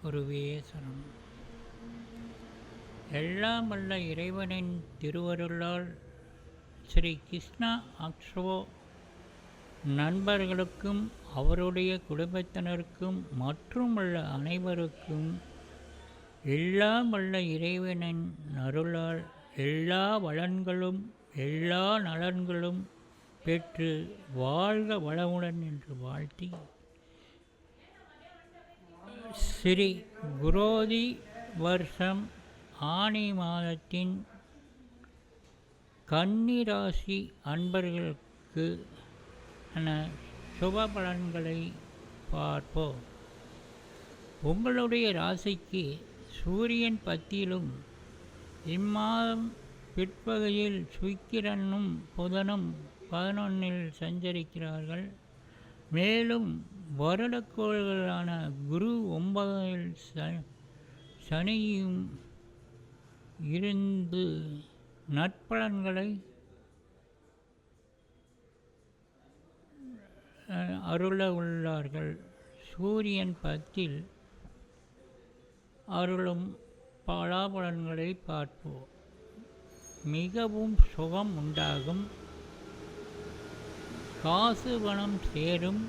குருவே சரணம். எல்லாம் வல்ல இறைவனின் திருவருளால் ஸ்ரீ கிருஷ்ணா அக்ஷோ நண்பர்களுக்கும் அவருடைய குடும்பத்தினருக்கும் மற்றும் உள்ள அனைவருக்கும் எல்லாம் வல்ல இறைவனின் அருளால் எல்லா வளன்களும் எல்லா நலன்களும் பெற்று வாழ்க வளமுடன் என்று வாழ்த்தி, ஸ்ரீ குரோதி வருஷம் ஆனி மாதத்தின் கன்னிராசி அன்பர்களுக்கு சுப பலன்களை பார்ப்போம். உங்களுடைய ராசிக்கு சூரியன் 10லும் இம்மாதம் பிற்பகுதியில் சுக்கிரனும் புதனும் 11ல் சஞ்சரிக்கிறார்கள். மேலும் வருடக்கோள்களான குரு 9ல் சனியும் இருந்து நற்பலன்களை அருள உள்ளார்கள். சூரியன் 10ல் அருளும் பலாபலன்களை பார்ப்போம். மிகவும் சுகம் உண்டாகும், காசு பணம் சேரும்,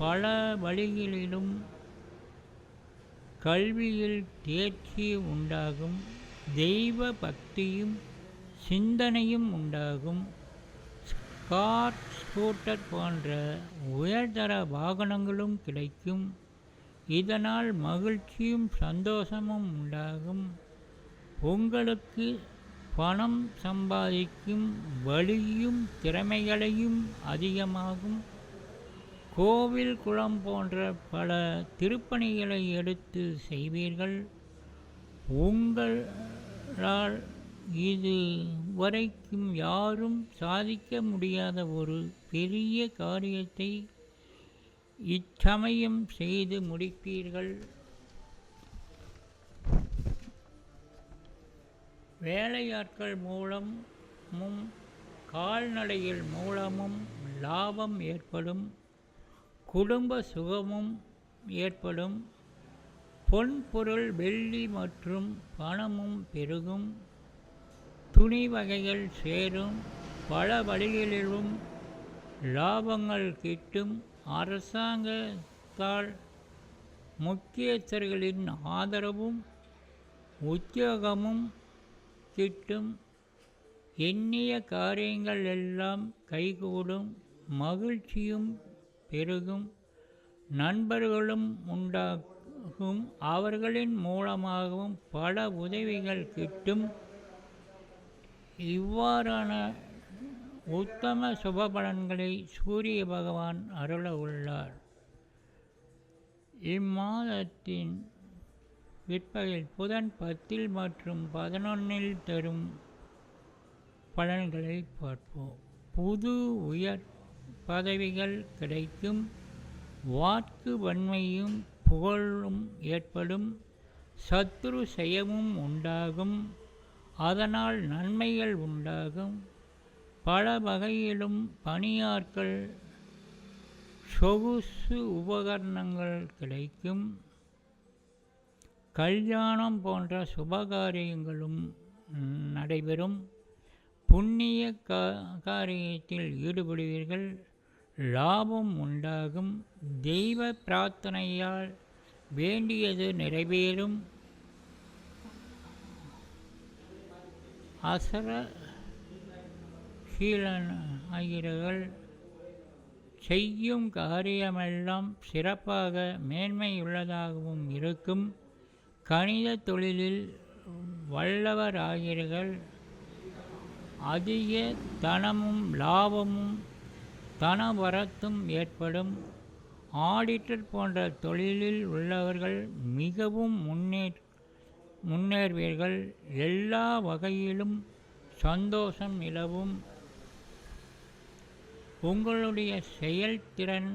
பல வழிகளிலும் கல்வியில் தேர்ச்சி உண்டாகும், தெய்வ பக்தியும் சிந்தனையும் உண்டாகும். கார், ஸ்கூட்டர் போன்ற உயர்தர வாகனங்களும் கிடைக்கும். இதனால் மகிழ்ச்சியும் சந்தோஷமும் உண்டாகும். உங்களுக்கு பணம் சம்பாதிக்கும் வழியும் திறமைகளையும் அதிகமாகும். கோவில் குளம் போன்ற பல திருப்பணிகளை எடுத்து செய்வீர்கள். உங்களால் இது வரைக்கும் யாரும் சாதிக்க முடியாத ஒரு பெரிய காரியத்தை இச்சமயம் செய்து முடிப்பீர்கள். வேலையாட்கள் மூலமும் கால்நடைகள் மூலமும் லாபம் ஏற்படும். குடும்ப சுகமும் ஏற்படும். பொன் பொருள் வெள்ளி மற்றும் பணமும் பெருகும். துணி வகைகள் சேரும். பல வழிகளிலும் லாபங்கள் கிட்டும். அரசாங்கத்தால் முக்கியஸ்தர்களின் ஆதரவும் உத்தியோகமும் கிட்டும். எண்ணிய காரியங்கள் எல்லாம் கைகூடும். மகிழ்ச்சியும் பெருகும். நண்பர்களும் உண்டாகும். அவர்களின் மூலமாகவும் பல உதவிகள் கிட்டும். இவ்வாறான உத்தம சுபபலன்களை சூரிய பகவான் அருள உள்ளார். இம்மாதத்தின் பிற்பகலில் புதன் 10ல் மற்றும் 11ல் தரும் பலன்களை பார்ப்போம். புது உயர் பதவிகள் கிடைக்கும். வாக்கு வன்மையும் புகழும் ஏற்படும். சத்துரு செயமும் உண்டாகும். அதனால் நன்மைகள் உண்டாகும். பல வகையிலும் பணியாட்கள் சொகுசு உபகரணங்கள் கிடைக்கும். கல்யாணம் போன்ற சுபகாரியங்களும் நடைபெறும். புண்ணிய காரியத்தில் ஈடுபடுவீர்கள். லாபம் உண்டாகும். தெய்வ பிரார்த்தனையால் வேண்டியது நிறைவேறும். ஆகிறர்கள் செய்யும் காரியமெல்லாம் சிறப்பாக மேன்மையுள்ளதாகவும் இருக்கும். கணித தொழிலில் வல்லவராகிறீர்கள். அதிக தனமும் லாபமும் தனவரத்தும் ஏற்படும். ஆடிட்டர் போன்ற தொழிலில் உள்ளவர்கள் மிகவும் முன்னேறுவீர்கள். எல்லா வகையிலும் சந்தோஷம் நிலவும். உங்களுடைய செயல்திறன்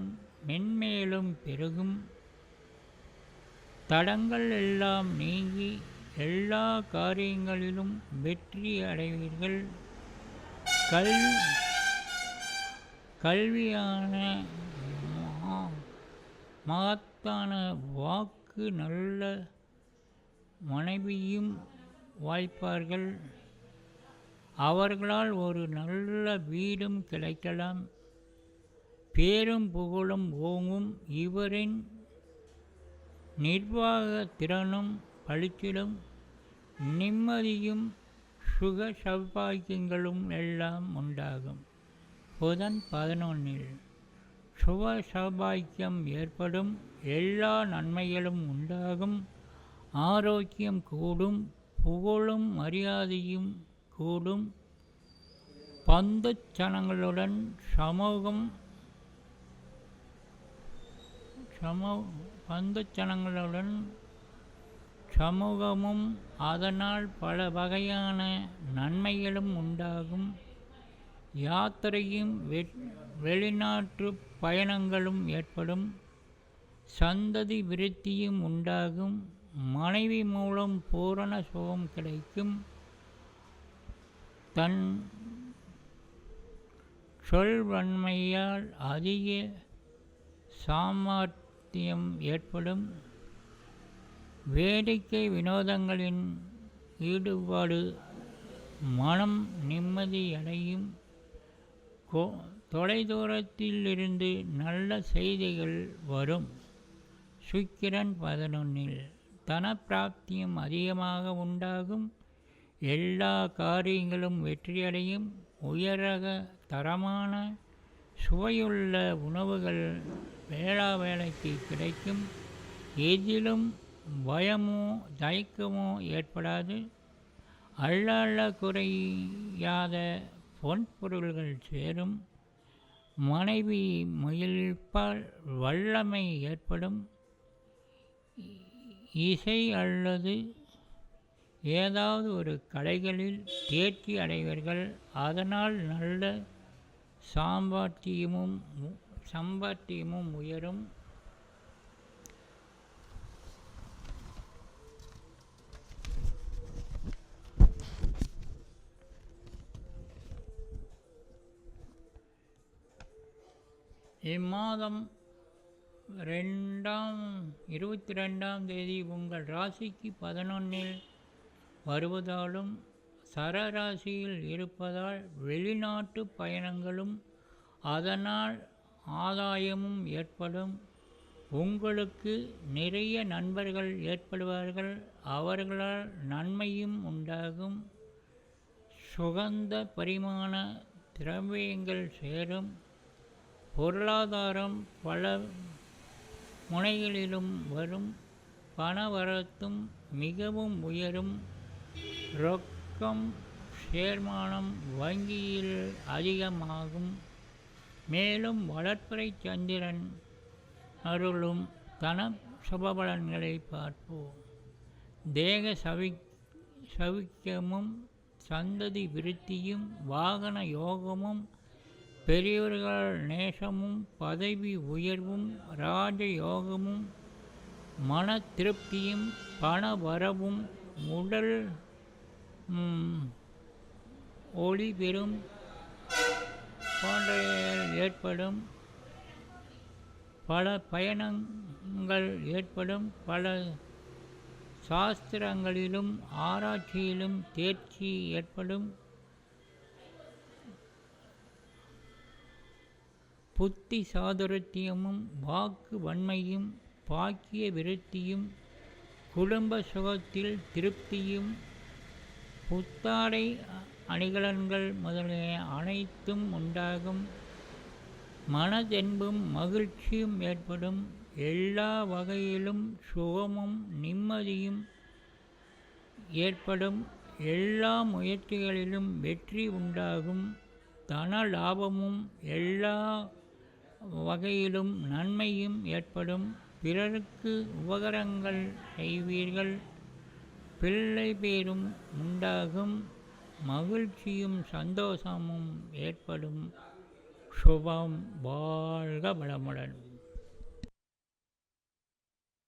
மென்மேலும் பெருகும். தடங்கள் எல்லாம் நீங்கி எல்லா காரியங்களிலும் வெற்றி அடைவீர்கள். கல்வியான மகத்தான வாக்கு உங்களுக்கு நல்ல மனைவியும் வாய்ப்பார்கள். அவர்களால் ஒரு நல்ல வீடும் கிடைக்கலாம். பேரும் புகழும் ஓங்கும். இவரின் நிர்வாக திறனும் பளிச்சிடும். நிம்மதியும் சுக சௌபாக்கியங்களும் எல்லாம் உண்டாகும். புதன் 11 சுக சௌபாக்கியம் ஏற்படும். எல்லா நன்மைகளும் உண்டாகும். ஆரோக்கியம் கூடும். புகழும் மரியாதையும் கூடும். பந்துச்சனங்களுடன் சமூகமும் அதனால் பல வகையான நன்மைகளும் உண்டாகும். யாத்திரையும் வெளிநாட்டு பயணங்களும் ஏற்படும். சந்ததி விருத்தியும் உண்டாகும். மனைவி மூலம் பூரண சுகம் கிடைக்கும். தன் சொல்வன்மையால் அதிக சாமர்த்தியம் ஏற்படும். வேடிக்கை வினோதங்களின் ஈடுபாடு மனம் நிம்மதியடையும். தொலைதூரத்திலிருந்து நல்ல செய்திகள் வரும். சுக்கிரன் 11 தனப்பிராப்தியும் அதிகமாக உண்டாகும். எல்லா காரியங்களும் வெற்றியடையும். உயரக தரமான சுவையுள்ள உணவுகள் வேளாவேளைக்கு கிடைக்கும். எதிலும் பயமோ தயக்கமோ ஏற்படாது. அள்ள குறையாத பொன்பொருள்கள் சேரும். மனைவி முயல்பால் வல்லமை ஏற்படும். இசை அல்லது ஏதாவது ஒரு கலைகளில் தேர்ச்சி அடைவர்கள். அதனால் நல்ல சம்பாத்தியமும் உயரும். இம்மாதம் 22ஆம் தேதி உங்கள் ராசிக்கு 11 வருவதாலும் சரராசியில் இருப்பதால் வெளிநாட்டு பயணங்களும் அதனால் ஆதாயமும் ஏற்படும். உங்களுக்கு நிறைய நண்பர்கள் ஏற்படுவார்கள். அவர்களால் நன்மையும் உண்டாகும். சுகந்த பரிமாண திரவியங்கள் சேரும். பொருளாதாரம் பல முனைகளிலும் வரும். பணவரத்தும் மிகவும் உயரும். ரொக்கம் சேர்மானம் வங்கியில் அதிகமாகும். மேலும் வளர்ப்பிறை சந்திரன் அருளும் தன சுபபலன்களை பார்ப்போம். தேக சவிக்கியமும் சந்ததி விருத்தியும் வாகன யோகமும் பெரியோர்கள் நேசமும் பதவி உயர்வும் ராஜ யோகமும் மன திருப்தியும் பண வரவும் உடல் ஒளி பெறும் போன்ற ஏற்படும். பல பயணங்கள் ஏற்படும். பல சாஸ்திரங்களிலும் ஆராய்ச்சியிலும் தேர்ச்சி ஏற்படும். புத்தி சாதுரியமும் வாக்கு வன்மையும் பாக்கிய விருத்தியும் குடும்ப சுகத்தில் திருப்தியும் புத்தாடை அணிகலன்கள் முதலிய அனைத்தும் உண்டாகும். மனதென்பும் மகிழ்ச்சியும் ஏற்படும். எல்லா வகையிலும் சுகமும் நிம்மதியும் ஏற்படும். எல்லா முயற்சிகளிலும் வெற்றி உண்டாகும். தன லாபமும் எல்லா வகையிலும் நன்மையும் ஏற்படும். பிறருக்கு உபகாரங்கள் செய்வீர்கள். பிள்ளை பேரும் உண்டாகும். மகிழ்ச்சியும் சந்தோஷமும் ஏற்படும். சுபம். வாழ்க வளமுடன்.